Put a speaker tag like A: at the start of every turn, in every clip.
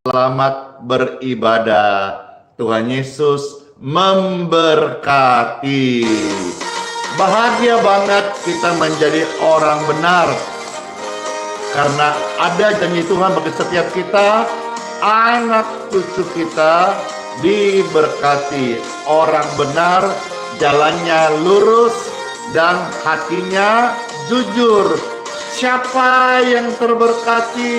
A: Selamat beribadah. Tuhan Yesus memberkati. Bahagia banget kita menjadi orang benar, karena ada janji Tuhan bagi setiap kita. Anak cucu kita diberkati. Orang benar, jalannya lurus dan hatinya jujur. Siapa yang terberkati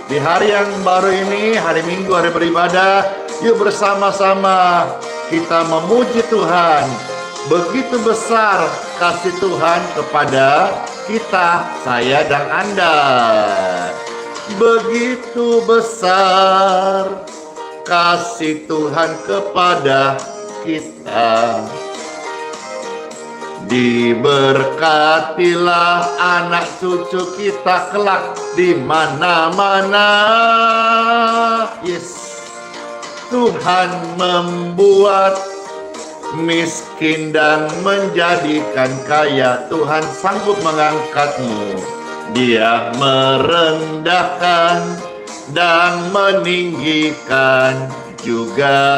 A: di hari yang baru ini, hari Minggu, hari beribadah? Yuk bersama-sama kita memuji Tuhan. Begitu besar kasih Tuhan kepada kita, saya dan Anda. Begitu besar kasih Tuhan kepada kita. Diberkatilah anak cucu kita kelak di mana-mana. Yes. Tuhan membuat miskin dan menjadikan kaya. Tuhan sanggup mengangkatmu. Dia merendahkan dan meninggikan juga.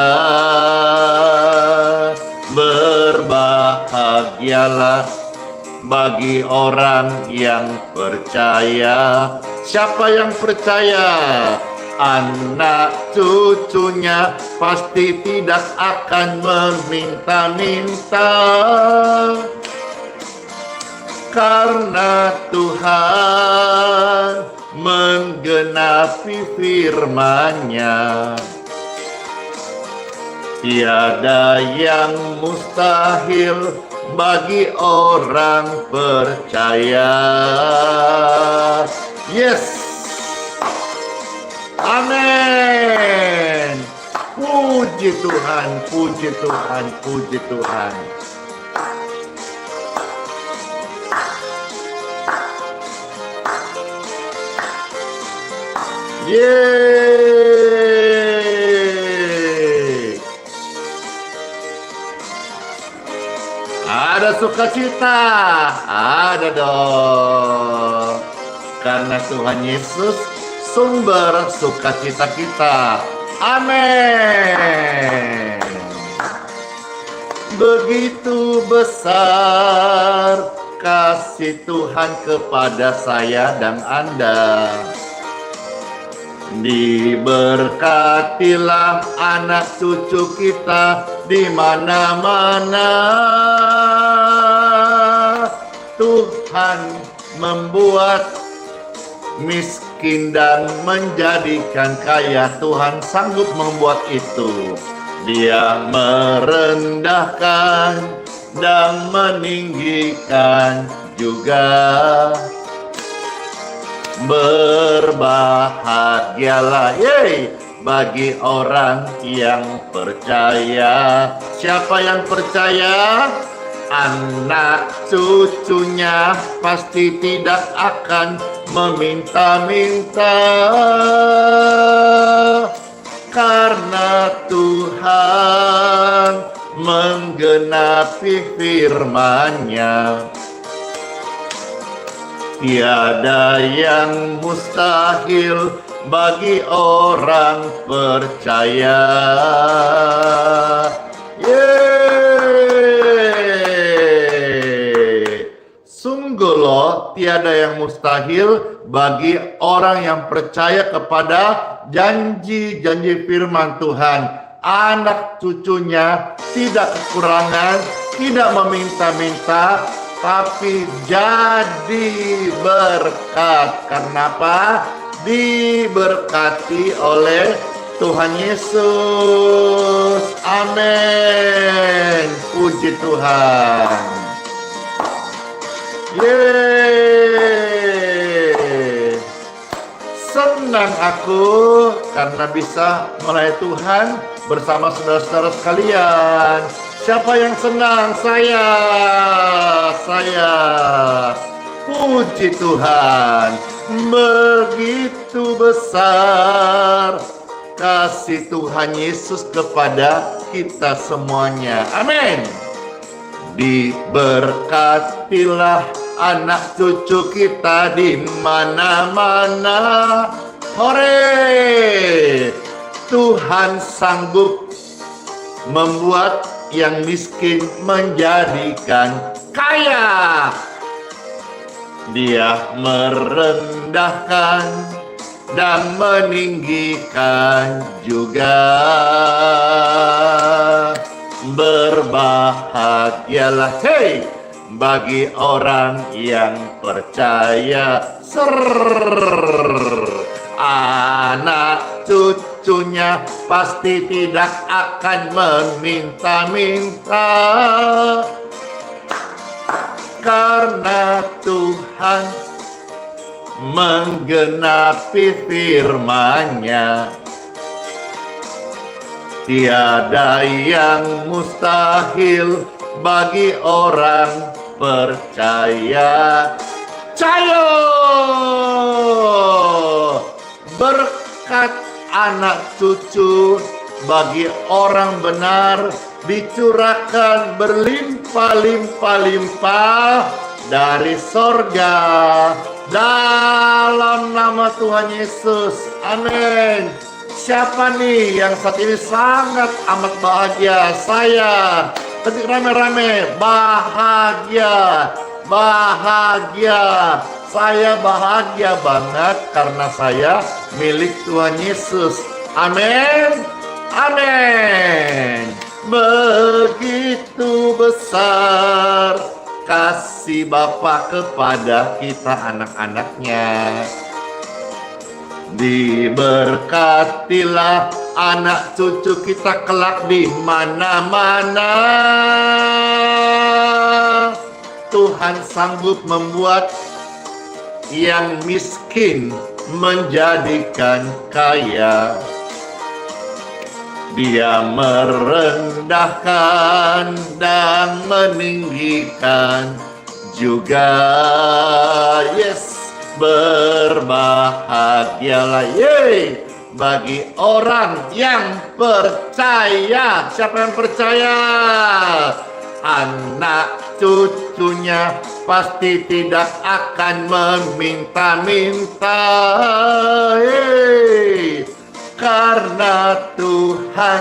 A: Berbahagialah bagi orang yang percaya. Siapa yang percaya? Anak cucunya pasti tidak akan meminta-minta, karena Tuhan menggenapi firman-Nya. Tiada yang mustahil bagi orang percaya. Yes. Amin. Puji Tuhan, puji Tuhan, puji Tuhan. Yeay. Ada sukacita, ada dong. Karena Tuhan Yesus sumber sukacita kita. Amin. Begitu besar kasih Tuhan kepada saya dan Anda. Diberkatilah anak cucu kita di mana-mana. Tuhan membuat miskin dan menjadikan kaya. Tuhan sanggup membuat itu. Dia merendahkan dan meninggikan juga. Berbahagialah bagi orang yang percaya. Siapa yang percaya? Anak cucunya pasti tidak akan meminta-minta, karena Tuhan menggenapi firman-Nya. Tiada yang mustahil bagi orang percaya. Sungguh loh, tiada yang mustahil bagi orang yang percaya kepada janji-janji firman Tuhan. Anak cucunya tidak kekurangan, tidak meminta-minta, tapi jadi berkat. Kenapa? Diberkati oleh Tuhan Yesus. Amin. Puji Tuhan. Yeay. Senang aku karena bisa melayani Tuhan bersama saudara-saudara sekalian. Siapa yang senang? Saya. Puji Tuhan. Begitu besar kasih Tuhan Yesus kepada kita semuanya. Amin. Diberkatilah anak cucu kita di mana-mana. Hore! Tuhan sanggup membuat yang miskin menjadikan kaya. Dia merendahkan dan meninggikan juga. Berbahagialah bagi orang yang percaya. Anak cucunya pasti tidak akan meminta-minta, karena Tuhan menggenapi firman-Nya. Tiada yang mustahil bagi orang percaya. Cayo! Berkat anak cucu bagi orang benar dicurahkan berlimpah-limpah-limpah dari sorga dalam nama Tuhan Yesus. Amin. Siapa nih yang saat ini sangat amat bahagia? Saya. Ketik rame-rame. Bahagia. Bahagia. Saya bahagia banget karena saya milik Tuhan Yesus. Amin. Amin. Begitu besar kasih Bapa kepada kita anak-anaknya. Diberkatilah anak cucu kita kelak di mana-mana. Tuhan sanggup membuat yang miskin menjadikan kaya. Dia merendahkan dan meninggikan juga. Yes. Berbahagialah bagi orang yang percaya. Siapa yang percaya? Anak cucunya pasti tidak akan meminta-minta, karena Tuhan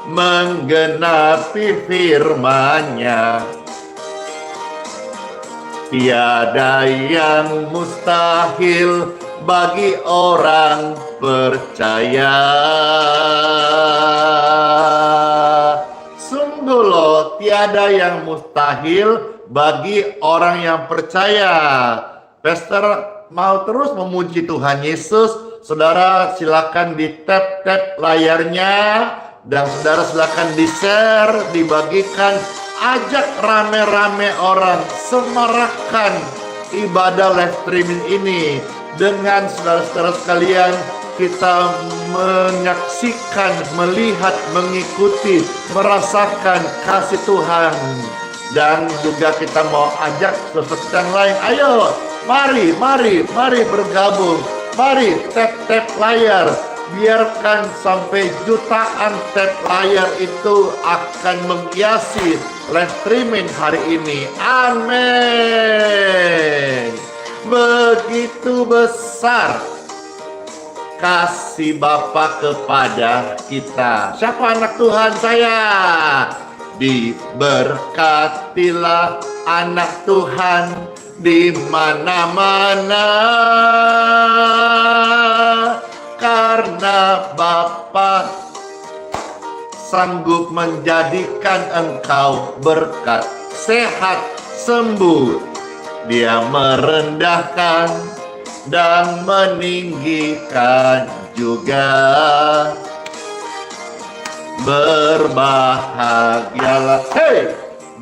A: menggenapi firman-Nya. Tiada yang mustahil bagi orang percaya. Sungguh loh, tiada yang mustahil bagi orang yang percaya. Pastor mau terus memuji Tuhan Yesus. Saudara silakan di tap layarnya, dan saudara silakan di share, dibagikan. Ajak rame-rame orang, semarakkan ibadah live streaming ini dengan saudara-saudara sekalian. Kita menyaksikan, melihat, mengikuti, merasakan kasih Tuhan, dan juga kita mau ajak saudara yang lain. Ayo, mari bergabung, mari tap layar. Biarkan sampai jutaan tap layar itu akan menghiasi live streaming hari ini. Amin. Begitu besar kasih Bapa kepada kita. Siapa anak Tuhan saya? Diberkatilah anak Tuhan di mana-mana, karena Bapa sanggup menjadikan engkau berkat, sehat, sembuh. Dia merendahkan dan meninggikan juga. Berbahagialah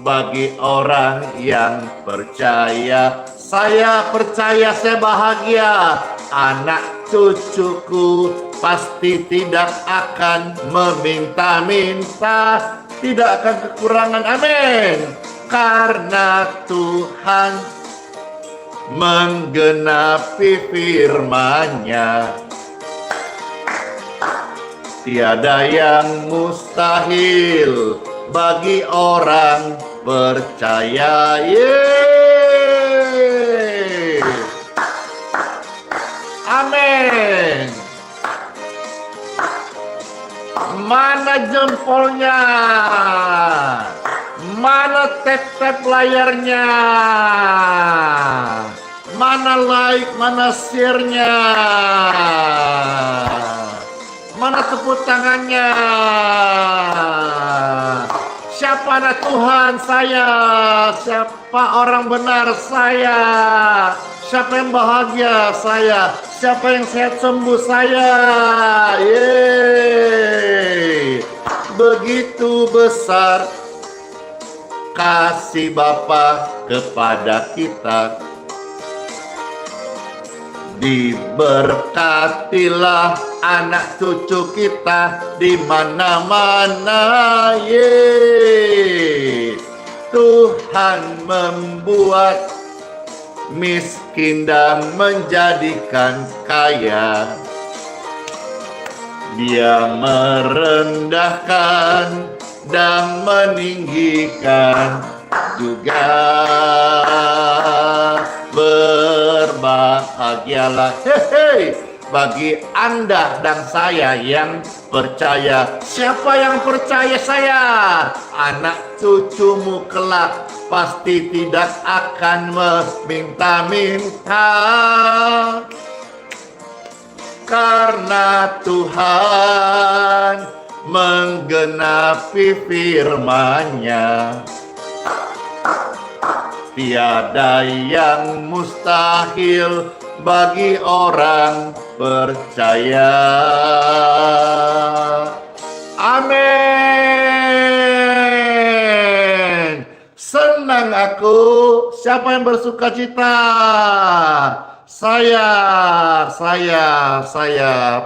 A: bagi orang yang percaya. Saya percaya, saya bahagia. Anak cucuku pasti tidak akan meminta-minta, tidak akan kekurangan. Amin. Karena Tuhan menggenapi firman-Nya. Tiada yang mustahil bagi orang percaya. Amin. Mana jempolnya? Mana tap-tap layarnya? Mana like, mana share-nya? Mana tepuk tangannya? Siapa anak Tuhan? Saya. Siapa orang benar? Saya. Siapa yang bahagia? Saya. Siapa yang sehat sembuh? Saya. Yeay. Begitu besar kasih Bapa kepada kita. Diberkatilah anak cucu kita di mana-mana. Yeay. Tuhan membuat miskin dan menjadikan kaya. Dia merendahkan dan meninggikan juga. Berbahagialah bagi Anda dan saya yang percaya. Siapa yang percaya saya? Anak cucumu kelak pasti tidak akan meminta-minta, karena Tuhan menggenapi firman-Nya. Tiada yang mustahil bagi orang percaya. Amin. Senang aku. Siapa yang bersuka cita? Saya.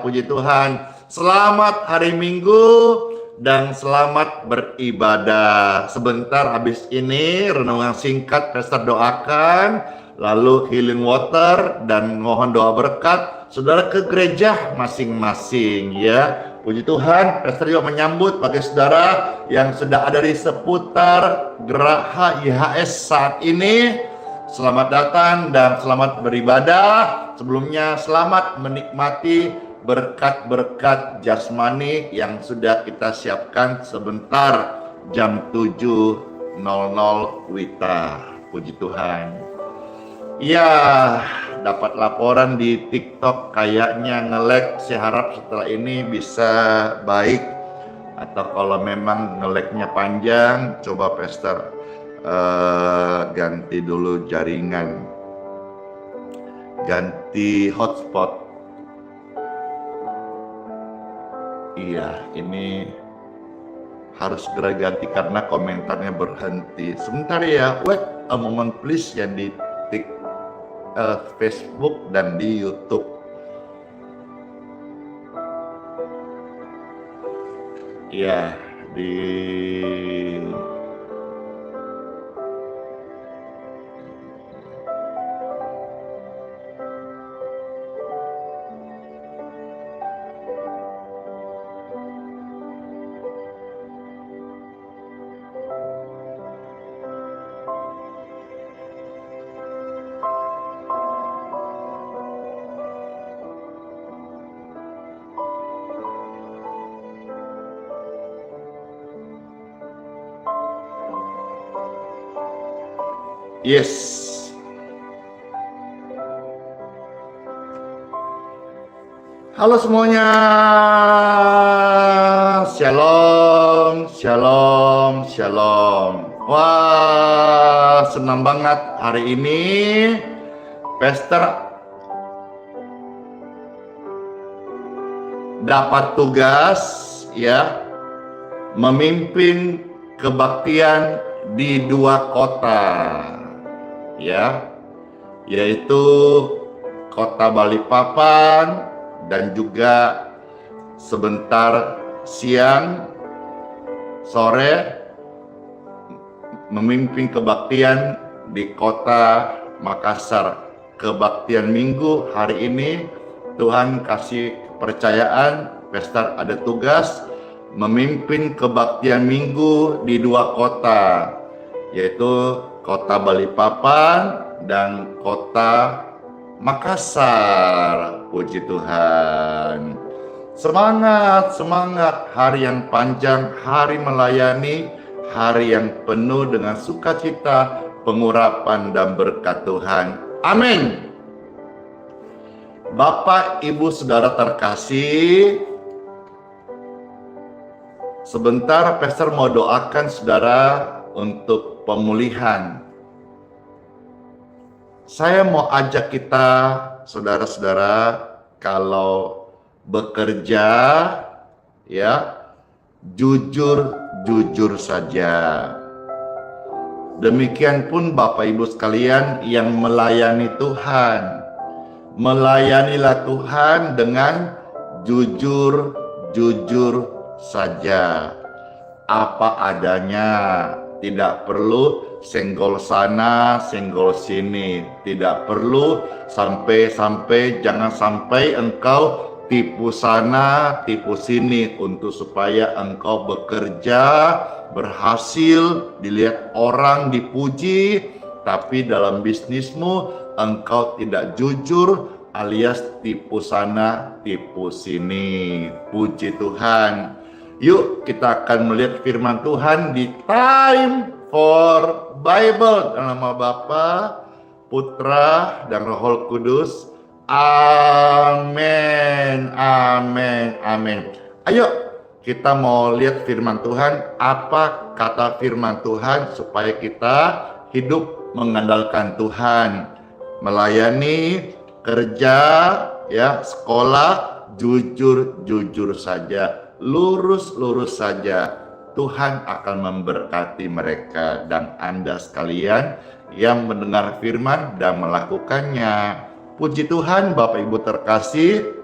A: Puji Tuhan. Selamat hari Minggu. Dan selamat beribadah. Sebentar habis ini renungan singkat Pastor doakan, lalu healing water dan mohon doa berkat. Saudara ke gereja masing-masing ya. Puji Tuhan, Pastor juga menyambut bagi saudara yang sudah ada di seputar Geraha IHS saat ini. Selamat datang dan selamat beribadah. Sebelumnya selamat menikmati berkat-berkat jasmani yang sudah kita siapkan sebentar jam 7.00 WITA. Puji Tuhan. Ya, dapat laporan di TikTok kayaknya nge-lag. Saya harap setelah ini bisa baik. Atau kalau memang nge-lag-nya panjang, coba Pastor ganti dulu jaringan. Ganti hotspot. Iya, ini harus segera ganti karena komentarnya berhenti. Sebentar ya, wait a moment please, yang di Facebook dan di YouTube. Iya, di yes. Halo semuanya. Shalom, shalom, shalom. Wah, senang banget hari ini Pastor dapat tugas ya memimpin kebaktian di 2 kota ya, yaitu kota Balikpapan dan juga sebentar siang sore memimpin kebaktian di kota Makassar. Kebaktian Minggu hari ini Tuhan kasih kepercayaan, Pastor ada tugas memimpin kebaktian Minggu di 2 kota, yaitu kota Balikpapan dan kota Makassar. Puji Tuhan. Semangat, semangat, hari yang panjang, hari melayani, hari yang penuh dengan sukacita, pengurapan dan berkat Tuhan. Amin. Bapak, Ibu, Saudara terkasih, sebentar Pastor mau doakan saudara untuk pemulihan. Saya mau ajak kita, saudara-saudara, kalau bekerja, ya, jujur saja. Demikian pun Bapak Ibu sekalian yang melayani Tuhan. Melayanilah Tuhan dengan jujur saja. Apa adanya. Tidak perlu senggol sana, senggol sini. Tidak perlu jangan sampai engkau tipu sana, tipu sini untuk supaya engkau bekerja, berhasil, dilihat orang, dipuji, tapi dalam bisnismu engkau tidak jujur alias tipu sana, tipu sini. Puji Tuhan. Yuk kita akan melihat firman Tuhan di Time for Bible dalam nama Bapa, Putra, dan Roh Kudus. Amin, amin, amin. Ayo kita mau lihat firman Tuhan. Apa kata firman Tuhan supaya kita hidup mengandalkan Tuhan, melayani, kerja, ya, sekolah, jujur saja. Lurus saja, Tuhan akan memberkati mereka dan Anda sekalian yang mendengar firman dan melakukannya. Puji Tuhan, Bapak Ibu terkasih.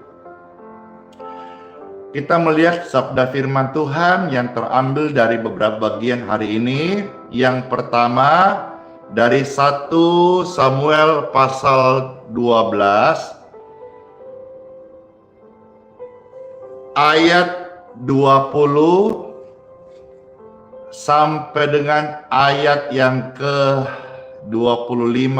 A: Kita melihat sabda firman Tuhan yang terambil dari beberapa bagian hari ini. Yang pertama dari 1 Samuel pasal 12 ayat 20 sampai dengan ayat yang ke-25.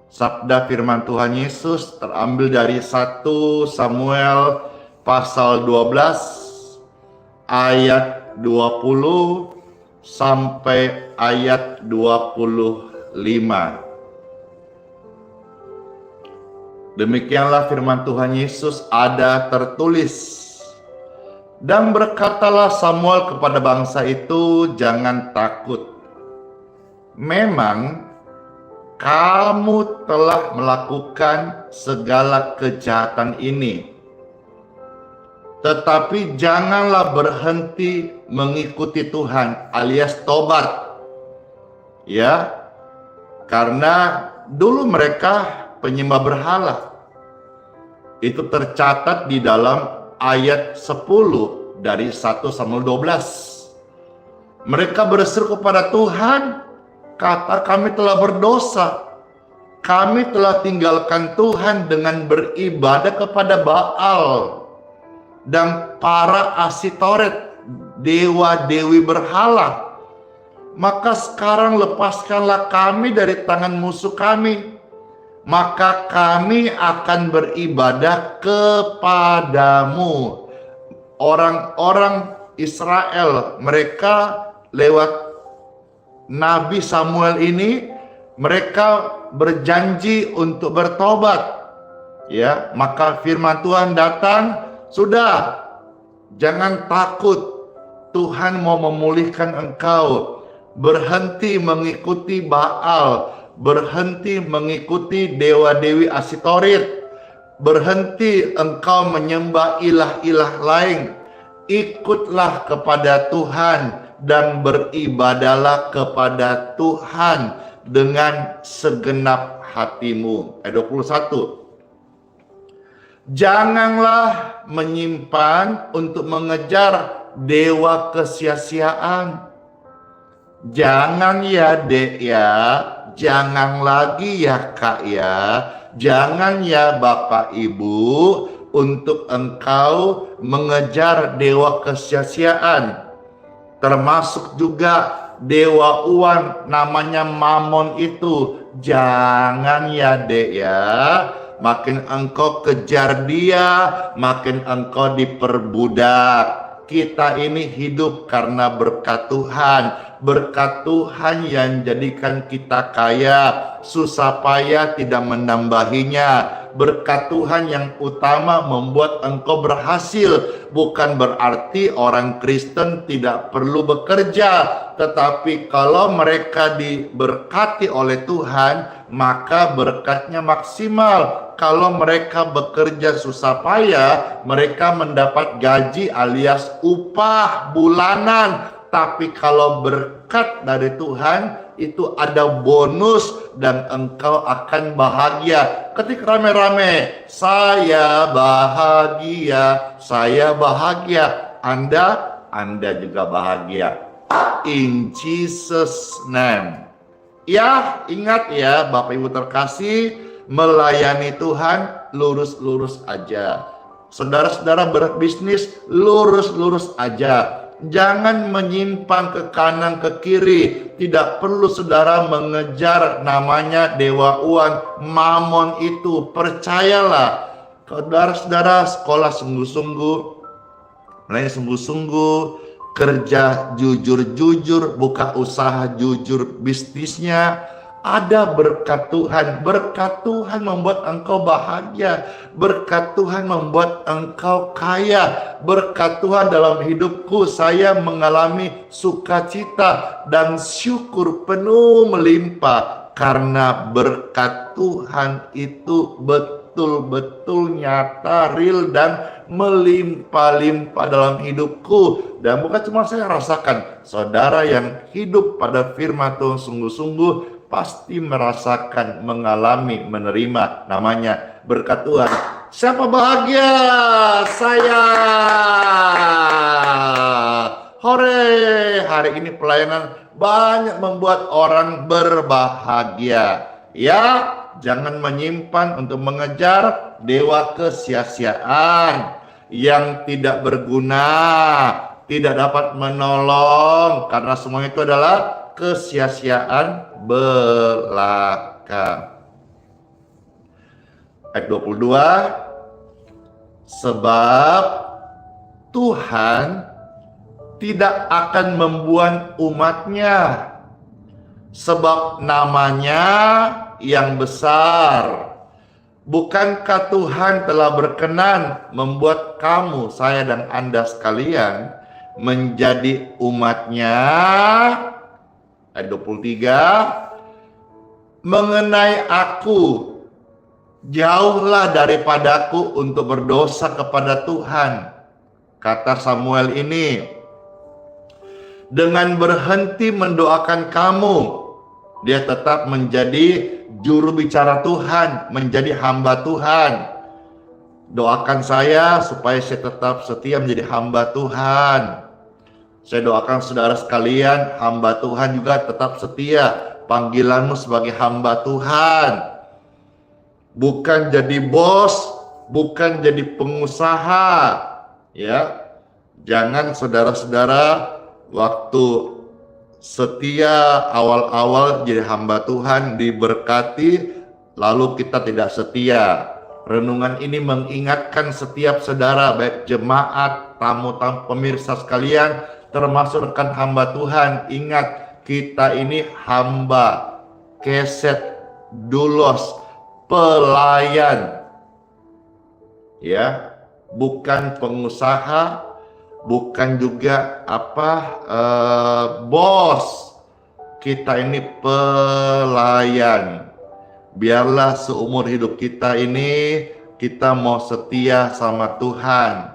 A: Sabda firman Tuhan Yesus terambil dari 1 Samuel pasal 12 ayat 20 sampai ayat 25. Demikianlah firman Tuhan Yesus ada tertulis. Dan berkatalah Samuel kepada bangsa itu, jangan takut. Memang kamu telah melakukan segala kejahatan ini. Tetapi janganlah berhenti mengikuti Tuhan alias tobat. Ya, karena dulu mereka penyembah berhala. Itu tercatat di dalam ayat 10 dari 1 Samuel 12. Mereka berseru kepada Tuhan, kata kami telah berdosa. Kami telah tinggalkan Tuhan dengan beribadah kepada Baal dan para Asitoret, dewa-dewi berhala. Maka sekarang lepaskanlah kami dari tangan musuh kami, maka kami akan beribadah kepadamu. Orang-orang Israel, mereka lewat Nabi Samuel ini, mereka berjanji untuk bertobat. Ya, maka firman Tuhan datang, sudah, jangan takut. Tuhan mau memulihkan engkau. Berhenti mengikuti Baal, berhenti mengikuti dewa-dewi Asitorit, berhenti engkau menyembah ilah-ilah lain. Ikutlah kepada Tuhan dan beribadahlah kepada Tuhan dengan segenap hatimu. Ayat 21. Janganlah menyimpan untuk mengejar dewa kesia-siaan. Jangan ya dek ya, jangan lagi ya kak ya, jangan ya bapak ibu untuk engkau mengejar dewa kesia-siaan. Termasuk juga dewa uang namanya Mamon itu. Jangan ya dek ya, makin engkau kejar dia, makin engkau diperbudak. Kita ini hidup karena berkat Tuhan. Berkat Tuhan yang jadikan kita kaya, susah payah tidak menambahinya. Berkat Tuhan yang utama membuat engkau berhasil. Bukan berarti orang Kristen tidak perlu bekerja, tetapi kalau mereka diberkati oleh Tuhan, maka berkatnya maksimal. Kalau mereka bekerja susah payah, mereka mendapat gaji alias upah bulanan. Tapi kalau berkat dari Tuhan, itu ada bonus dan engkau akan bahagia. Ketik rame-rame, saya bahagia, saya bahagia. Anda juga bahagia. In Jesus name. Ya, ingat ya Bapak Ibu terkasih, melayani Tuhan lurus-lurus aja. Saudara-saudara berbisnis lurus-lurus aja. Jangan menyimpang ke kanan ke kiri. Tidak perlu saudara mengejar namanya dewa uang, mamon itu. Percayalah, saudara-saudara sekolah sungguh-sungguh, melayani sungguh-sungguh, kerja jujur-jujur, buka usaha jujur bisnisnya, ada berkat Tuhan. Berkat Tuhan membuat engkau bahagia. Berkat Tuhan membuat engkau kaya. Berkat Tuhan dalam hidupku, saya mengalami sukacita dan syukur penuh melimpah. Karena berkat Tuhan itu betul-betul nyata, real, dan melimpah-limpah dalam hidupku. Dan bukan cuma saya rasakan, saudara yang hidup pada firman Tuhan sungguh-sungguh pasti merasakan, mengalami, menerima namanya berkat Tuhan. Siapa bahagia? Saya. Hore, hari ini pelayanan banyak membuat orang berbahagia. Ya, jangan menyimpan untuk mengejar dewa kesia-siaan yang tidak berguna, tidak dapat menolong, karena semua itu adalah kesia-siaan belaka. Ayat 22, sebab Tuhan tidak akan membuang umatnya, sebab namanya yang besar. Bukankah Tuhan telah berkenan membuat kamu, saya dan Anda sekalian menjadi umatnya? Ayat 23, mengenai aku, jauhlah daripadaku untuk berdosa kepada Tuhan. Kata Samuel ini, dengan berhenti mendoakan kamu, dia tetap menjadi juru bicara Tuhan, menjadi hamba Tuhan. Doakan saya supaya saya tetap setia menjadi hamba Tuhan. Saya doakan saudara sekalian, hamba Tuhan juga tetap setia. Panggilanmu sebagai hamba Tuhan. Bukan jadi bos, bukan jadi pengusaha. Ya, jangan saudara-saudara waktu setia awal-awal jadi hamba Tuhan diberkati, lalu kita tidak setia. Renungan ini mengingatkan setiap saudara, baik jemaat, tamu-tamu pemirsa sekalian, termasuk rekan hamba Tuhan. Ingat, kita ini hamba, keset, dulos, pelayan, ya, bukan pengusaha, bukan juga bos. Kita ini pelayan. Biarlah seumur hidup kita ini kita mau setia sama Tuhan.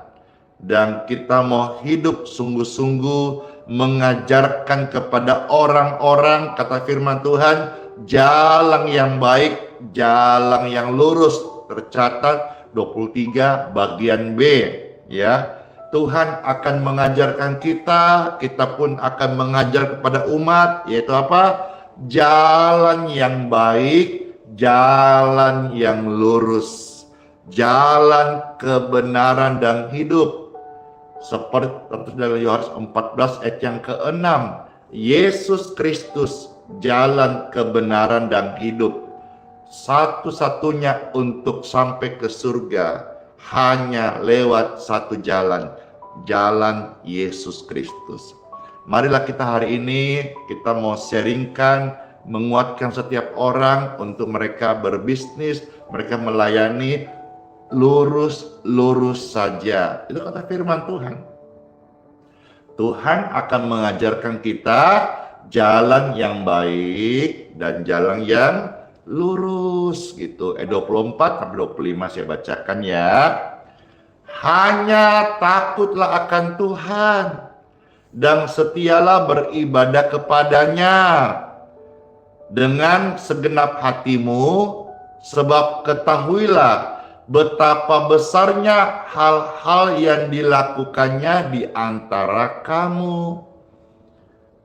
A: Dan kita mau hidup sungguh-sungguh mengajarkan kepada orang-orang, kata firman Tuhan, jalan yang baik, jalan yang lurus. Tercatat 23 bagian B, ya. Tuhan akan mengajarkan kita, kita pun akan mengajar kepada umat, yaitu apa? Jalan yang baik, jalan yang lurus, jalan kebenaran dan hidup. Seperti dalam Yohanes 14 ayat yang ke-6, Yesus Kristus jalan kebenaran dan hidup. satu-satunya untuk sampai ke surga hanya lewat satu jalan, jalan Yesus Kristus. Marilah kita hari ini, kita mau sharingkan, menguatkan setiap orang untuk mereka berbisnis, mereka melayani, lurus saja. Itu kata firman Tuhan. Tuhan akan mengajarkan kita jalan yang baik dan jalan yang lurus gitu. 24 sampai 25 saya bacakan ya. Hanya takutlah akan Tuhan dan setialah beribadah kepadanya dengan segenap hatimu, sebab ketahuilah betapa besarnya hal-hal yang dilakukannya di antara kamu.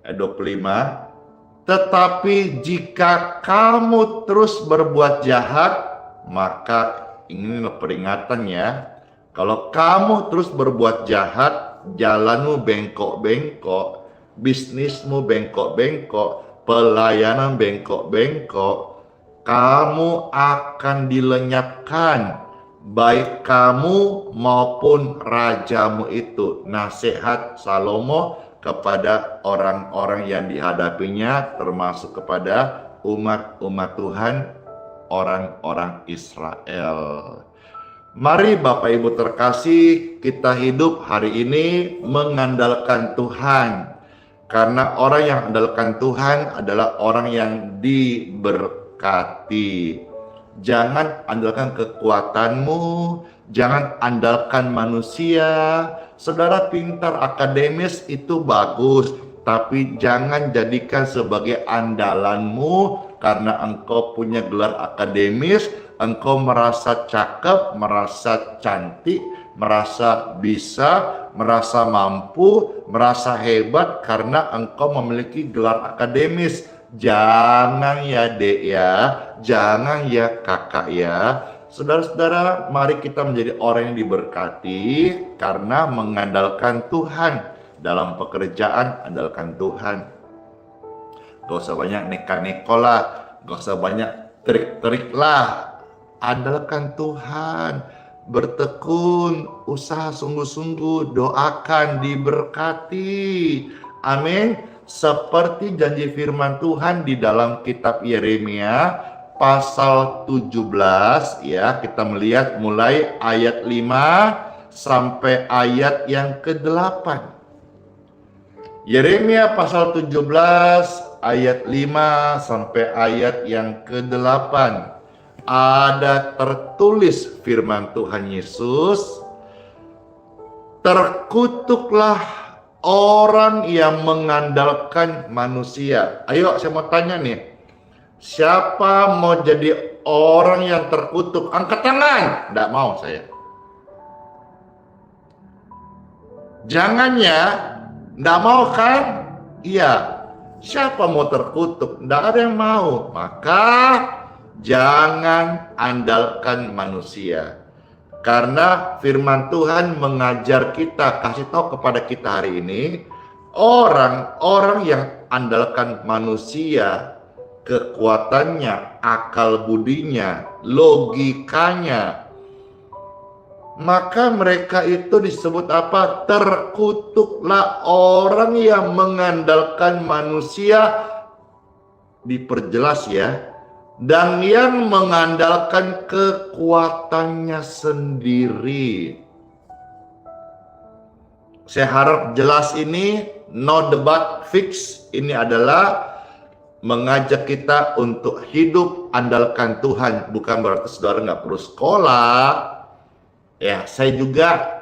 A: 25. Tetapi jika kamu terus berbuat jahat, maka ini peringatan ya. Kalau kamu terus berbuat jahat, jalanmu bengkok-bengkok, bisnismu bengkok-bengkok, pelayanan bengkok-bengkok, kamu akan dilenyapkan, baik kamu maupun rajamu itu. Nasihat Salomo kepada orang-orang yang dihadapinya, termasuk kepada umat-umat Tuhan, orang-orang Israel. Mari Bapak Ibu terkasih, kita hidup hari ini mengandalkan Tuhan. Karena orang yang andalkan Tuhan adalah orang yang diberkati. Jangan andalkan kekuatanmu, jangan andalkan manusia. Saudara pintar akademis itu bagus, tapi jangan jadikan sebagai andalanmu karena engkau punya gelar akademis, engkau merasa cakep, merasa cantik, merasa bisa, merasa mampu, merasa hebat karena engkau memiliki gelar akademis. Jangan ya dek ya, jangan ya kakak ya. Saudara-saudara, mari kita menjadi orang yang diberkati karena mengandalkan Tuhan. Dalam pekerjaan, andalkan Tuhan. Gak usah banyak neka-neko lah, gak usah banyak trik-trik lah. Andalkan Tuhan, bertekun, usaha sungguh-sungguh, doakan, diberkati. Amin. Seperti janji firman Tuhan di dalam kitab Yeremia pasal 17 ya, kita melihat mulai ayat 5 sampai ayat yang ke-8. Yeremia pasal 17 ayat 5 sampai ayat yang ke-8. Ada tertulis firman Tuhan Yesus, terkutuklah orang yang mengandalkan manusia. Ayo saya mau tanya nih, siapa mau jadi orang yang terkutuk? Angkat tangan. Nggak mau saya. Jangan ya. Nggak mau kan? Iya. Siapa mau terkutuk? Nggak ada yang mau. Maka jangan andalkan manusia. Karena firman Tuhan mengajar kita, kasih tahu kepada kita hari ini, orang-orang yang andalkan manusia, kekuatannya, akal budinya, logikanya, maka mereka itu disebut apa? Terkutuklah orang yang mengandalkan manusia, diperjelas ya, dan yang mengandalkan kekuatannya sendiri. Saya harap jelas ini, no debat, fix. Ini adalah mengajak kita untuk hidup andalkan Tuhan. Bukan berarti saudara nggak perlu sekolah. Ya, saya juga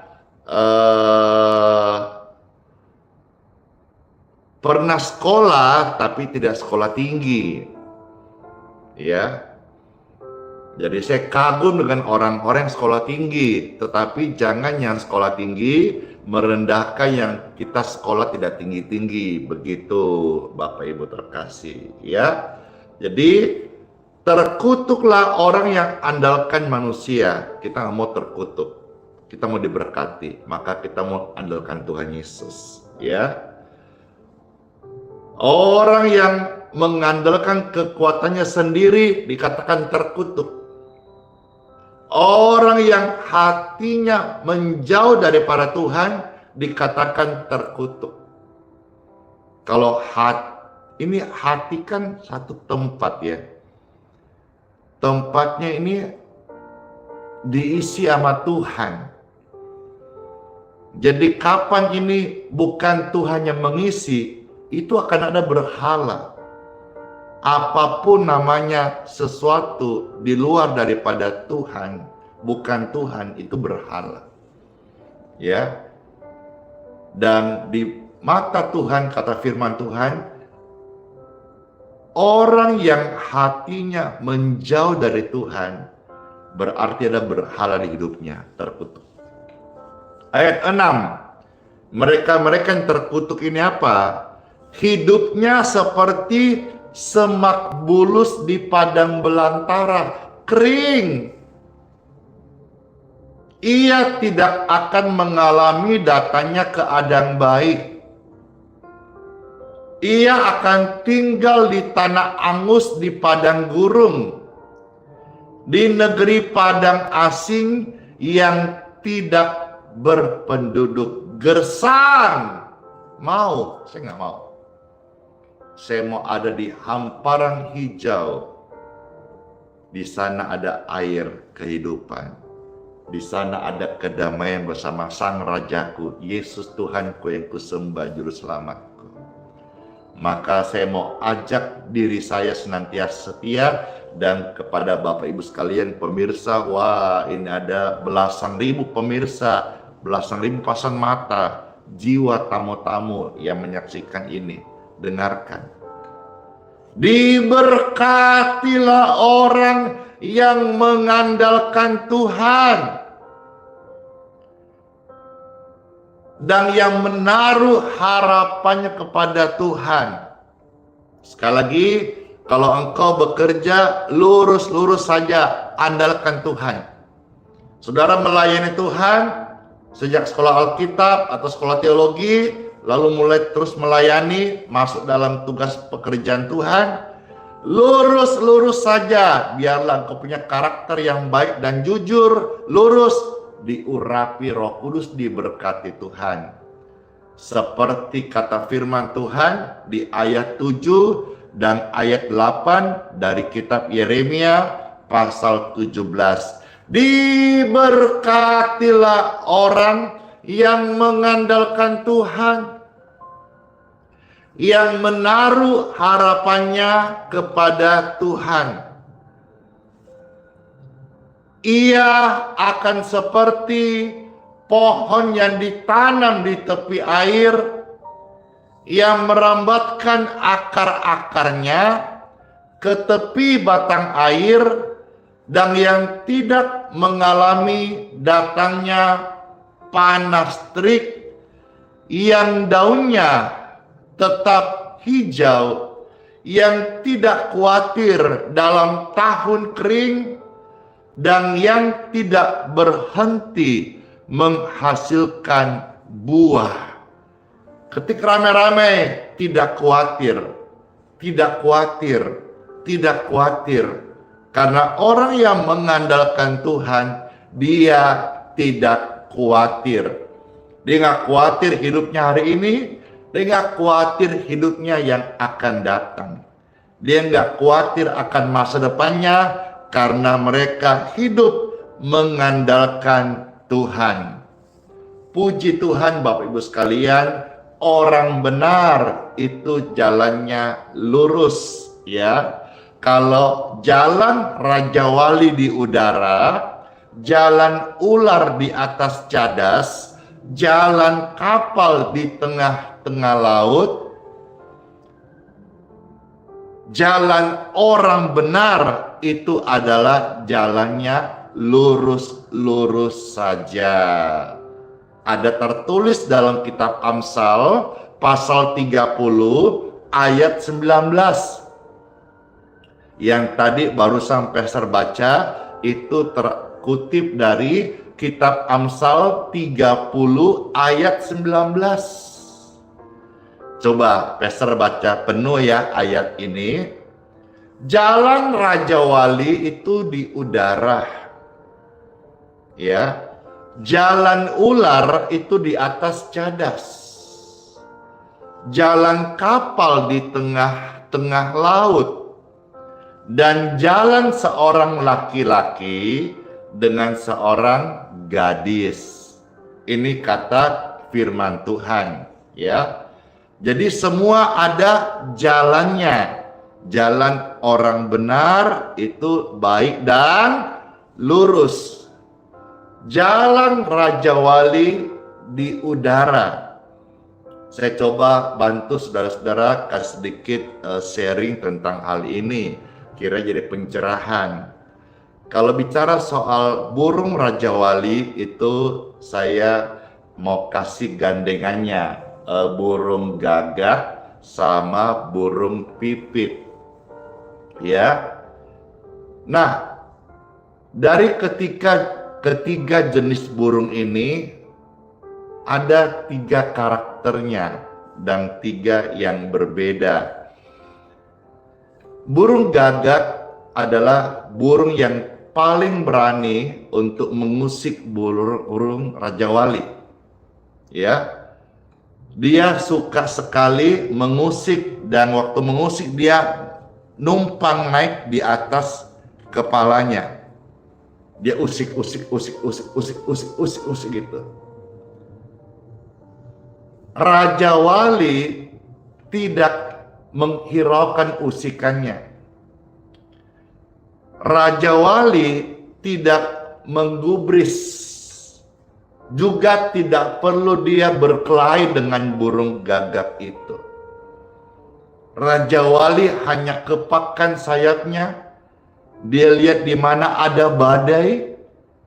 A: pernah sekolah, tapi tidak sekolah tinggi. Ya, jadi saya kagum dengan orang-orang yang sekolah tinggi, tetapi jangan yang sekolah tinggi merendahkan yang kita sekolah tidak tinggi-tinggi. Begitu Bapak Ibu terkasih ya. Jadi terkutuklah orang yang andalkan manusia. Kita nggak mau terkutuk, kita mau diberkati, maka kita mau andalkan Tuhan Yesus ya. Orang yang mengandalkan kekuatannya sendiri dikatakan terkutuk. Orang yang hatinya menjauh daripada Tuhan dikatakan terkutuk. Kalau ini hati kan satu tempat ya. Tempatnya ini diisi sama Tuhan. Jadi kapan ini bukan Tuhan yang mengisi, itu akan ada berhala. Apapun namanya sesuatu di luar daripada Tuhan, bukan Tuhan, itu berhala. Ya. Dan di mata Tuhan, kata firman Tuhan, orang yang hatinya menjauh dari Tuhan, berarti ada berhala di hidupnya, terkutuk. Ayat 6, mereka yang terkutuk ini apa? Hidupnya seperti semak bulus di padang belantara, kering. Ia tidak akan mengalami datangnya keadaan baik. Ia akan tinggal di tanah angus di padang gurun, di negeri padang asing yang tidak berpenduduk. Gersang. Mau? Saya nggak mau. Saya mau ada di hamparan hijau. Di sana ada air kehidupan. Di sana ada kedamaian bersama Sang Rajaku, Yesus Tuhanku yang kusembah Juru Selamatku. Maka saya mau ajak diri saya senantiasa setia, dan kepada Bapak Ibu sekalian pemirsa, wah ini ada belasan ribu pemirsa, belasan ribu pasang mata, jiwa tamu-tamu yang menyaksikan ini. Dengarkan. Diberkatilah orang yang mengandalkan Tuhan dan yang menaruh harapannya kepada Tuhan. Sekali lagi, kalau engkau bekerja lurus-lurus saja, andalkan Tuhan. Saudara melayani Tuhan sejak sekolah Alkitab atau sekolah teologi, lalu mulai terus melayani, masuk dalam tugas pekerjaan Tuhan, lurus-lurus saja. Biarlah engkau punya karakter yang baik dan jujur, lurus, diurapi Roh Kudus, diberkati Tuhan. Seperti kata firman Tuhan di ayat 7 dan ayat 8 dari kitab Yeremia pasal 17. Diberkatilah orang yang mengandalkan Tuhan, yang menaruh harapannya kepada Tuhan. Ia akan seperti pohon yang ditanam di tepi air, yang merambatkan akar-akarnya ke tepi batang air, dan yang tidak mengalami datangnya panas terik, yang daunnya tetap hijau, yang tidak khawatir dalam tahun kering, dan yang tidak berhenti menghasilkan buah. Ketika rame-rame, tidak khawatir, tidak khawatir, tidak khawatir. Karena orang yang mengandalkan Tuhan, dia tidak khawatir. Dia nggak khawatir hidupnya hari ini, dia nggak khawatir hidupnya yang akan datang. Dia nggak khawatir akan masa depannya, karena mereka hidup mengandalkan Tuhan. Puji Tuhan Bapak Ibu sekalian, orang benar itu jalannya lurus ya. Kalau jalan Raja Wali di udara, jalan ular di atas cadas, jalan kapal di tengah-tengah laut, jalan orang benar itu adalah jalannya lurus-lurus saja. Ada tertulis dalam kitab Amsal pasal 30 ayat 19. Yang tadi baru sampai terbaca itu terkutip dari kitab Amsal 30 ayat 19. Coba Pastor baca penuh ya ayat ini. Jalan Raja Wali itu di udara. Ya. Jalan ular itu di atas cadas. Jalan kapal di tengah-tengah laut. Dan jalan seorang laki-laki dengan seorang gadis. Ini kata firman Tuhan, ya. Jadi semua ada jalannya. Jalan orang benar itu baik dan lurus. Jalan Raja Wali di udara. Saya coba bantu saudara-saudara kasih sedikit sharing tentang hal ini. Kira jadi pencerahan. Kalau bicara soal burung Raja Wali itu saya mau kasih gandengannya, burung gagak sama burung pipit. Ya. Nah, dari ketiga jenis burung ini ada 3 karakternya dan 3 yang berbeda. Burung gagak adalah burung yang paling berani untuk mengusik burung Raja Wali. Ya. Dia suka sekali mengusik, dan waktu mengusik dia numpang naik di atas kepalanya. Dia usik gitu. Raja Wali tidak menghiraukan usikannya. Raja Wali tidak menggubris, juga tidak perlu dia berkelahi dengan burung gagak itu. Raja Wali hanya kepakkan sayapnya, dia lihat di mana ada badai,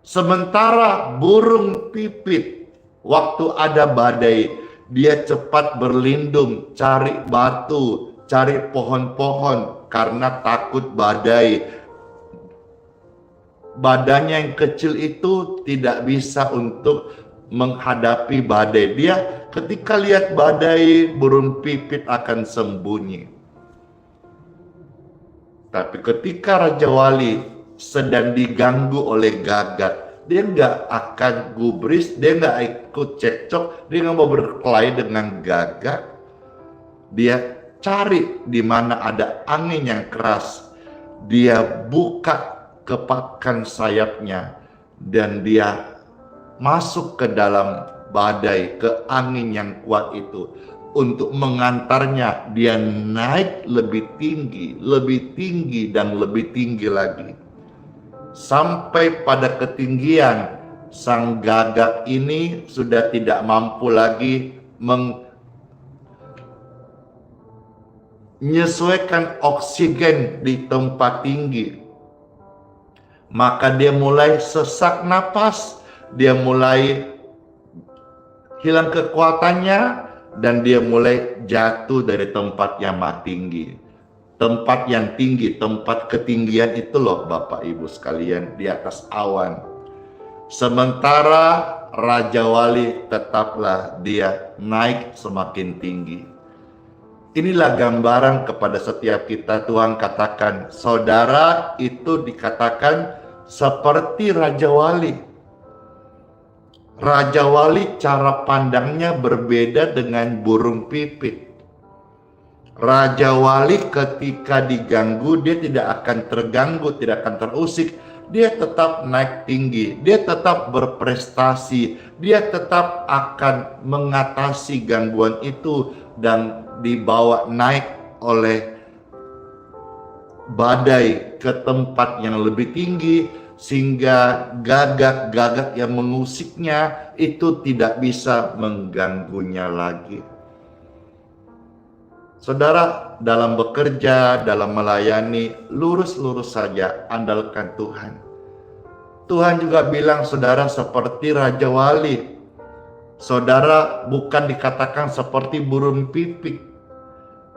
A: sementara burung pipit waktu ada badai dia cepat berlindung, cari batu, cari pohon-pohon karena takut badai. Badannya yang kecil itu tidak bisa untuk menghadapi badai. Dia ketika lihat badai, burung pipit akan sembunyi. Tapi ketika Raja Wali sedang diganggu oleh gagak, dia nggak akan gubris, dia nggak ikut cekcok, dia nggak mau berkelahi dengan gagak. Dia cari di mana ada angin yang keras, dia buka kepakkan sayapnya, dan dia masuk ke dalam badai, ke angin yang kuat itu untuk mengantarnya. Dia naik lebih tinggi dan lebih tinggi lagi, sampai pada ketinggian sang gagak ini sudah tidak mampu lagi menyesuaikan oksigen di tempat tinggi. Maka dia mulai sesak napas, dia mulai hilang kekuatannya, dan dia mulai jatuh dari tempat yang tinggi. Tempat yang tinggi, tempat ketinggian itu loh Bapak Ibu sekalian, di atas awan. Sementara Raja Wali tetaplah dia naik semakin tinggi. Inilah gambaran kepada setiap kita. Tuhan katakan, saudara itu dikatakan seperti Raja Wali. Raja Wali cara pandangnya berbeda dengan burung pipit. Raja Wali ketika diganggu, dia tidak akan terganggu, tidak akan terusik. Dia tetap naik tinggi, dia tetap berprestasi, dia tetap akan mengatasi gangguan itu dan dibawa naik oleh badai ke tempat yang lebih tinggi, sehingga gagak-gagak yang mengusiknya itu tidak bisa mengganggunya lagi. Saudara, dalam bekerja, dalam melayani, lurus-lurus saja, andalkan Tuhan. Tuhan juga bilang saudara seperti Raja Wali. Saudara bukan dikatakan seperti burung pipit.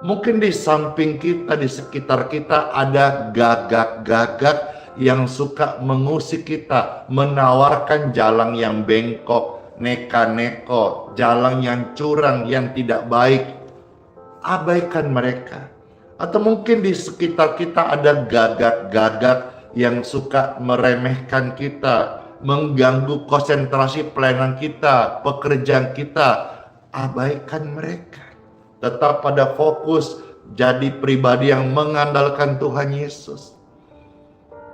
A: Mungkin di samping kita, di sekitar kita ada gagak-gagak yang suka mengusik kita, menawarkan jalan yang bengkok, neka-neko, jalan yang curang, yang tidak baik. abaikan mereka. Atau mungkin di sekitar kita ada gagak-gagak yang suka meremehkan kita, mengganggu konsentrasi pelayanan kita, pekerjaan kita. Abaikan mereka. Tetap pada fokus, jadi pribadi yang mengandalkan Tuhan Yesus.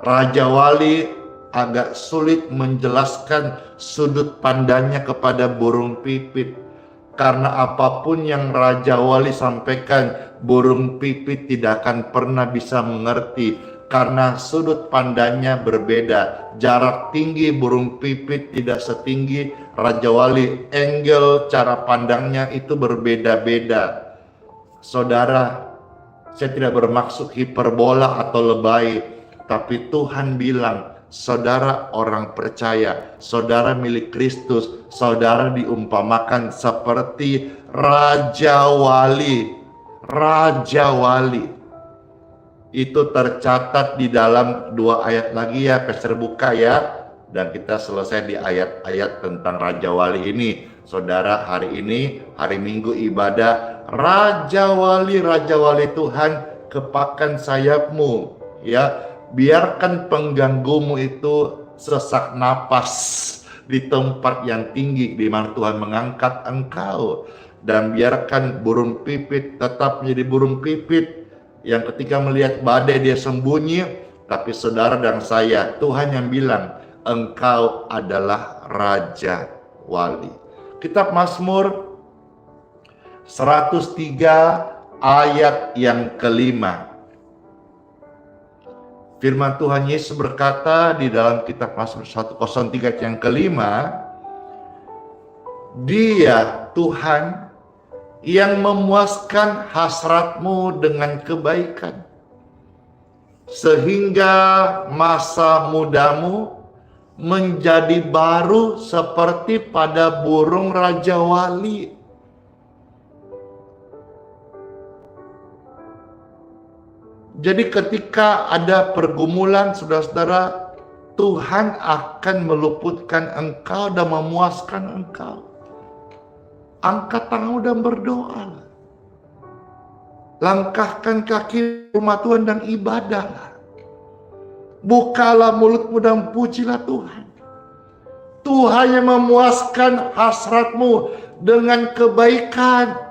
A: Raja Wali agak sulit menjelaskan sudut pandangnya kepada burung pipit. Karena apapun yang Raja Wali sampaikan, burung pipit tidak akan pernah bisa mengerti. Karena sudut pandangnya berbeda. Jarak tinggi burung pipit tidak setinggi Raja Wali. Angle cara pandangnya itu berbeda-beda. Saudara, saya tidak bermaksud hiperbola atau lebay. Tapi Tuhan bilang, saudara orang percaya, saudara milik Kristus, saudara diumpamakan seperti Raja Wali. Raja Wali. Itu tercatat di dalam 2 ayat lagi ya, Pastor buka ya. Dan kita selesai di ayat-ayat tentang Raja Wali ini. Saudara, hari ini, hari Minggu ibadah, Raja Wali Tuhan, kepakan sayapmu. Ya, biarkan pengganggumu itu sesak napas di tempat yang tinggi di mana Tuhan mengangkat engkau. Dan biarkan burung pipit tetap menjadi burung pipit yang ketika melihat badai dia sembunyi. Tapi saudara dan saya, Tuhan yang bilang, engkau adalah Raja Wali. Kitab Mazmur 103 ayat yang kelima. Firman Tuhan Yesus berkata di dalam kitab Mazmur 103 yang kelima, Dia Tuhan yang memuaskan hasratmu dengan kebaikan, sehingga masa mudamu menjadi baru seperti pada burung Raja Wali. Jadi ketika ada pergumulan, saudara-saudara, Tuhan akan meluputkan engkau dan memuaskan engkau. Angkat tanganmu dan berdoa. Langkahkan kaki rumah Tuhan dan ibadahlah. Bukalah mulutmu dan pujilah Tuhan. Tuhan yang memuaskan hasratmu dengan kebaikan.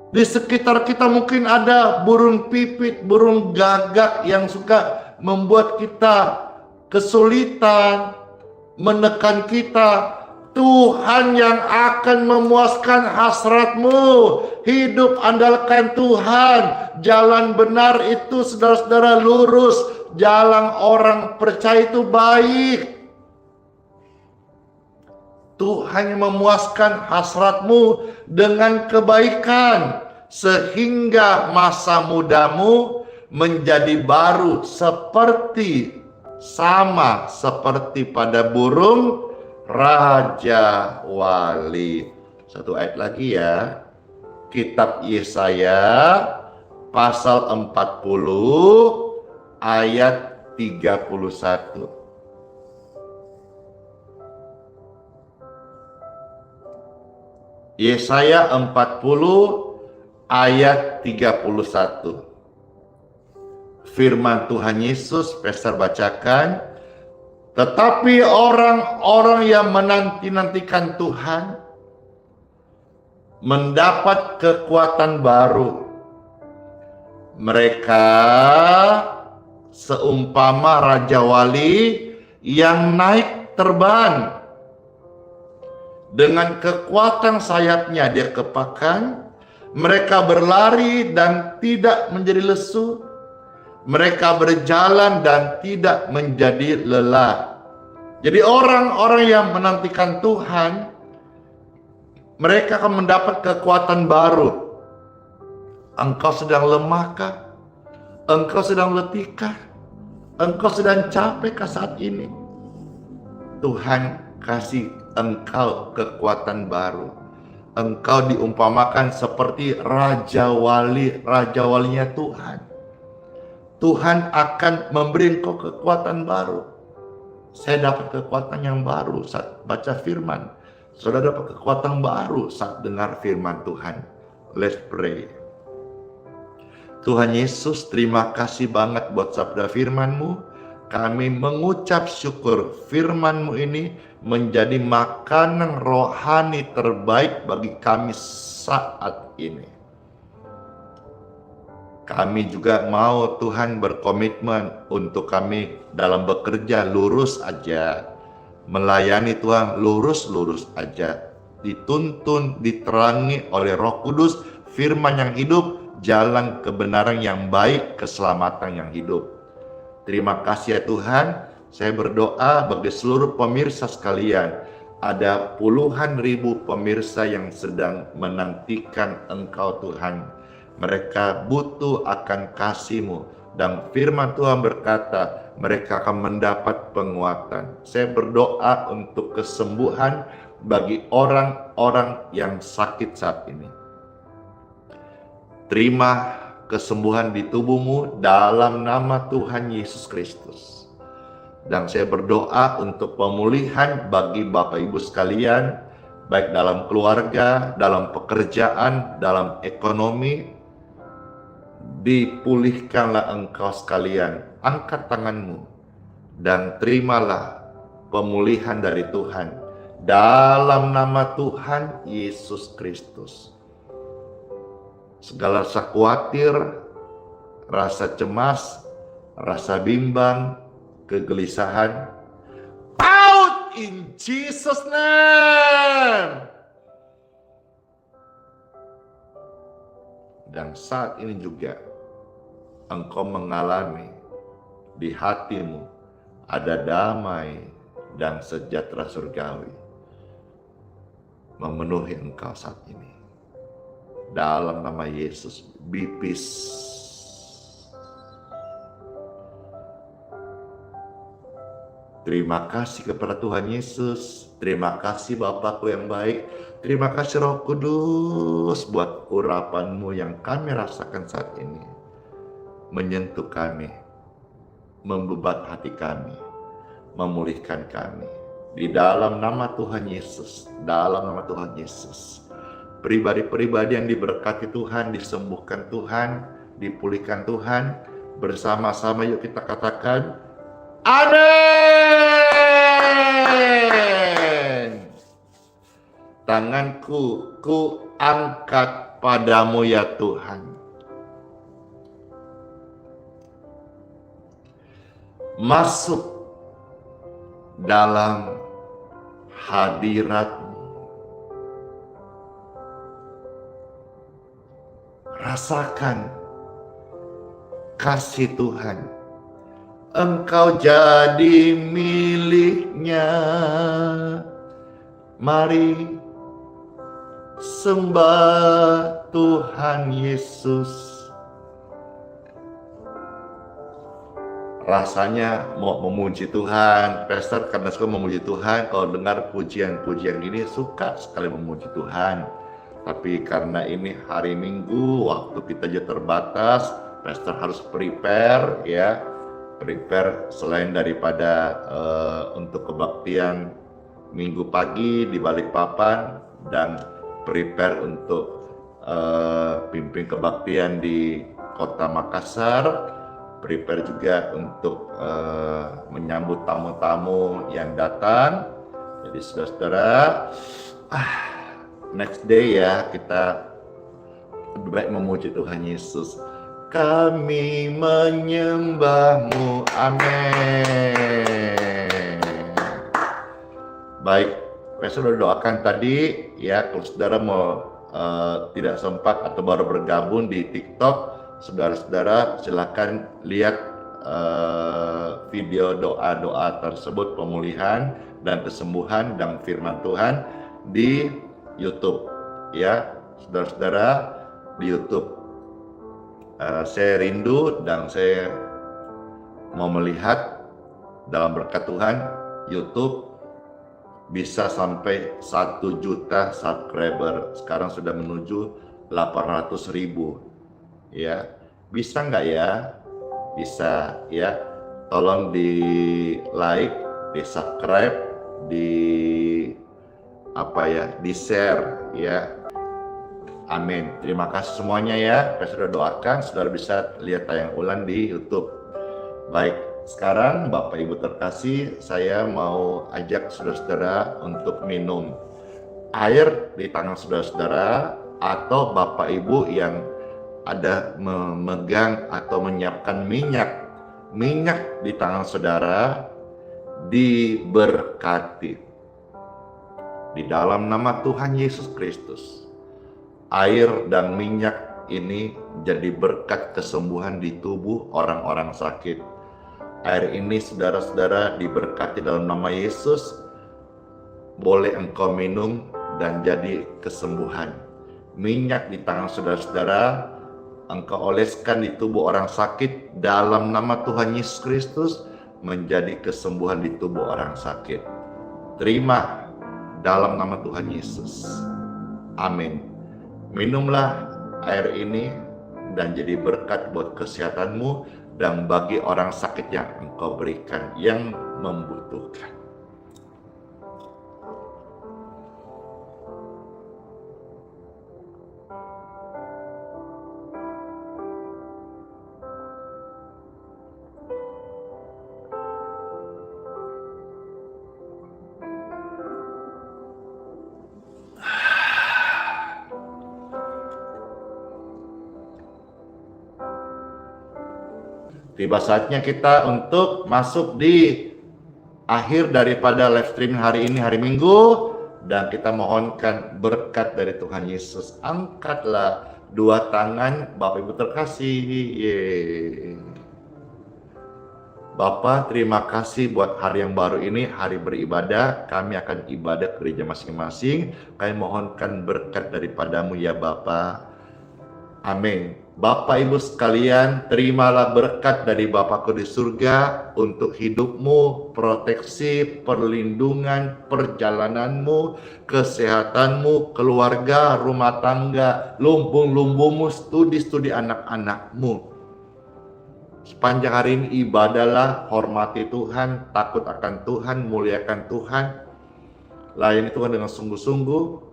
A: Di sekitar kita mungkin ada burung pipit, burung gagak yang suka membuat kita kesulitan, menekan kita. Tuhan yang akan memuaskan hasratmu. Hidup andalkan Tuhan. Jalan benar itu saudara-saudara lurus. Jalan orang percaya itu baik. Tuhan yang memuaskan hasratmu dengan kebaikan, sehingga masa mudamu menjadi baru sama seperti pada burung Raja Wali. Satu ayat lagi ya. Kitab Yesaya pasal 40 ayat 31. Yesaya 40 ayat 31. Firman Tuhan Yesus, Pastor bacakan. Tetapi orang-orang yang menanti-nantikan Tuhan mendapat kekuatan baru. Mereka seumpama Raja Wali yang naik terbang. Dengan kekuatan sayapnya dia kepakan, mereka berlari dan tidak menjadi lesu, mereka berjalan dan tidak menjadi lelah. Jadi orang-orang yang menantikan Tuhan, mereka akan mendapat kekuatan baru. Engkau sedang lemahkah? Engkau sedang letihkah? Engkau sedang capek saat ini? Tuhan kasih engkau kekuatan baru. Engkau diumpamakan seperti Raja Wali, Raja Walinya Tuhan. Tuhan akan memberi engkau kekuatan baru. Saya dapat kekuatan yang baru saat baca firman. Saudara dapat kekuatan baru saat dengar firman Tuhan. Let's pray. Tuhan Yesus, terima kasih banget buat sabda firman-Mu. Kami mengucap syukur firman-Mu ini menjadi makanan rohani terbaik bagi kami saat ini. Kami juga mau Tuhan berkomitmen untuk kami dalam bekerja lurus aja. Melayani Tuhan lurus-lurus aja. Dituntun, diterangi oleh Roh Kudus, firman yang hidup, jalan kebenaran yang baik, keselamatan yang hidup. Terima kasih ya Tuhan. Saya berdoa bagi seluruh pemirsa sekalian. Ada puluhan ribu pemirsa yang sedang menantikan Engkau Tuhan. Mereka butuh akan kasih-Mu. Dan firman Tuhan berkata, mereka akan mendapat penguatan. Saya berdoa untuk kesembuhan bagi orang-orang yang sakit saat ini. Terima kesembuhan di tubuhmu dalam nama Tuhan Yesus Kristus. Dan saya berdoa untuk pemulihan bagi Bapak Ibu sekalian, baik dalam keluarga, dalam pekerjaan, dalam ekonomi. Dipulihkanlah engkau sekalian, angkat tanganmu, dan terimalah pemulihan dari Tuhan. Dalam nama Tuhan Yesus Kristus. Segala rasa khawatir, rasa cemas, rasa bimbang, kegelisahan, out in Jesus' name. Dan saat ini juga engkau mengalami di hatimu ada damai dan sejahtera surgawi memenuhi engkau saat ini. Dalam nama Yesus, be peace. Terima kasih kepada Tuhan Yesus. Terima kasih Bapakku yang baik. Terima kasih Roh Kudus buat urapan-Mu yang kami rasakan saat ini. Menyentuh kami, membebat hati kami, memulihkan kami. Di dalam nama Tuhan Yesus, dalam nama Tuhan Yesus. Pribadi-pribadi yang diberkati Tuhan, disembuhkan Tuhan, dipulihkan Tuhan. Bersama-sama yuk kita katakan, amin. Tanganku ku angkat padamu ya Tuhan. Masuk dalam hadirat-Mu. Rasakan kasih Tuhan. Engkau jadi miliknya. Mari sembah Tuhan Yesus. Rasanya mau memuji Tuhan, Pastor karena suka memuji Tuhan. Kalau dengar pujian-pujian gini suka sekali memuji Tuhan. Tapi karena ini hari Minggu, waktu kita juga terbatas, Pastor harus prepare ya. Prepare selain daripada untuk kebaktian Minggu pagi di Balikpapan dan prepare untuk pimpin kebaktian di Kota Makassar, prepare juga untuk menyambut tamu-tamu yang datang. Jadi saudara-saudara, next day ya kita lebih baik memuji Tuhan Yesus. Kami menyembah-Mu, amin. Baik, saya sudah doakan tadi ya, kalau saudara mau tidak sempat atau baru bergabung di TikTok, saudara-saudara silakan lihat video doa-doa tersebut, pemulihan dan kesembuhan dan firman Tuhan di YouTube ya, saudara-saudara di YouTube. Saya rindu dan saya mau melihat dalam berkat Tuhan YouTube bisa sampai 1 juta subscriber. Sekarang sudah menuju 800.000 ya. Bisa nggak ya? Bisa ya. Tolong di like, di subscribe, di di share ya. Amin. Terima kasih semuanya ya. Saya sudah doakan, saudara bisa lihat tayang ulang di YouTube. Baik, sekarang Bapak Ibu terkasih, saya mau ajak saudara-saudara untuk minum air di tangan saudara-saudara, atau Bapak Ibu yang ada memegang atau menyiapkan minyak di tangan saudara, diberkati di dalam nama Tuhan Yesus Kristus. Air dan minyak ini jadi berkat kesembuhan di tubuh orang-orang sakit. Air ini saudara-saudara diberkati dalam nama Yesus. Boleh engkau minum dan jadi kesembuhan. Minyak di tangan saudara-saudara engkau oleskan di tubuh orang sakit dalam nama Tuhan Yesus Kristus, menjadi kesembuhan di tubuh orang sakit. Terima dalam nama Tuhan Yesus. Amin. Minumlah air ini dan jadi berkat buat kesehatanmu dan bagi orang sakit yang engkau berikan, yang membutuhkan. Tiba saatnya kita untuk masuk di akhir daripada live stream hari ini, hari Minggu, dan kita mohonkan berkat dari Tuhan Yesus. Angkatlah dua tangan Bapak Ibu terkasih. Bapak, terima kasih buat hari yang baru ini, hari beribadah. Kami akan ibadah ke gereja masing-masing. Kami mohonkan berkat daripadamu ya Bapak. Amin. Bapak Ibu sekalian, terimalah berkat dari Bapakku di surga untuk hidupmu, proteksi, perlindungan, perjalananmu, kesehatanmu, keluarga, rumah tangga, lumbung-lumbungmu, studi-studi anak-anakmu. Sepanjang hari ini ibadahlah, hormati Tuhan, takut akan Tuhan, muliakan Tuhan, layani Tuhan dengan sungguh-sungguh,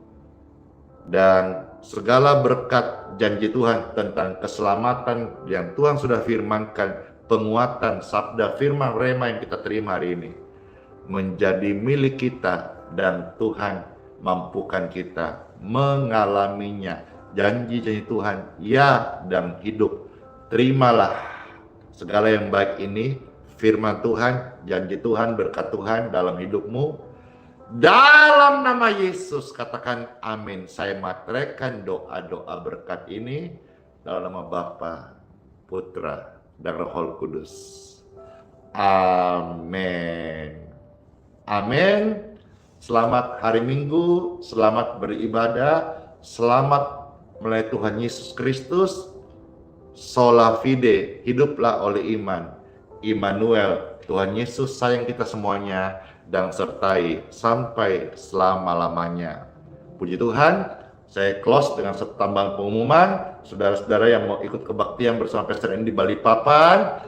A: dan segala berkat janji Tuhan tentang keselamatan yang Tuhan sudah firmankan, penguatan sabda firman rema yang kita terima hari ini menjadi milik kita, dan Tuhan mampukan kita mengalaminya. Janji-janji Tuhan ya dan hidup. Terimalah segala yang baik ini, firman Tuhan, janji Tuhan, berkat Tuhan dalam hidupmu. Dalam nama Yesus katakan amin. Saya materaikan doa-doa berkat ini dalam nama Bapa, Putra, dan Roh Kudus. Amin. Amin. Selamat hari Minggu, selamat beribadah, selamat melayani Tuhan Yesus Kristus. Sola fide, hiduplah oleh iman. Immanuel, Tuhan Yesus sayang kita semuanya dan sertai sampai selama-lamanya. Puji Tuhan, saya close dengan satu tambahan pengumuman. Saudara-saudara yang mau ikut kebaktian bersama Pastor Andy di Balikpapan,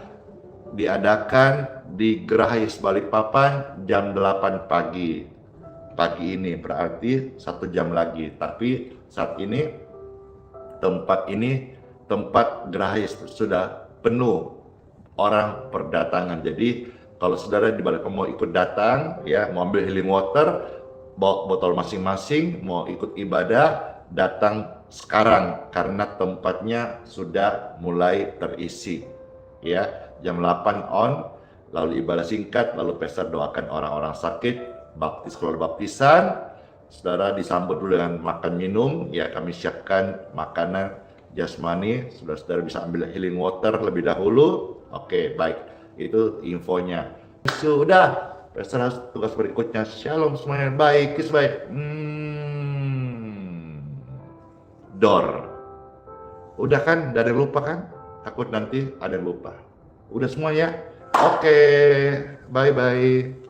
A: diadakan di Gerahis Balikpapan jam 8 pagi. Pagi ini berarti 1 jam lagi. Tapi saat ini tempat Gerahis sudah penuh orang perdatangan. Jadi kalau saudara di Balikpapan mau ikut datang, ya mau ambil healing water, bawa botol masing-masing, mau ikut ibadah, datang sekarang karena tempatnya sudah mulai terisi. Ya, jam 8 on, lalu ibadah singkat, lalu pastor doakan orang-orang sakit, baptis keluar baptisan. Saudara disambut dulu dengan makan minum, ya kami siapkan makanan jasmani, saudara-saudara bisa ambil healing water lebih dahulu. Oke, baik. Itu infonya. Sudah, pastor tugas berikutnya. Shalom semuanya, baik, baik. Door. Udah kan, ada yang lupa kan? Takut nanti ada yang lupa. Udah semua ya? Oke, bye-bye.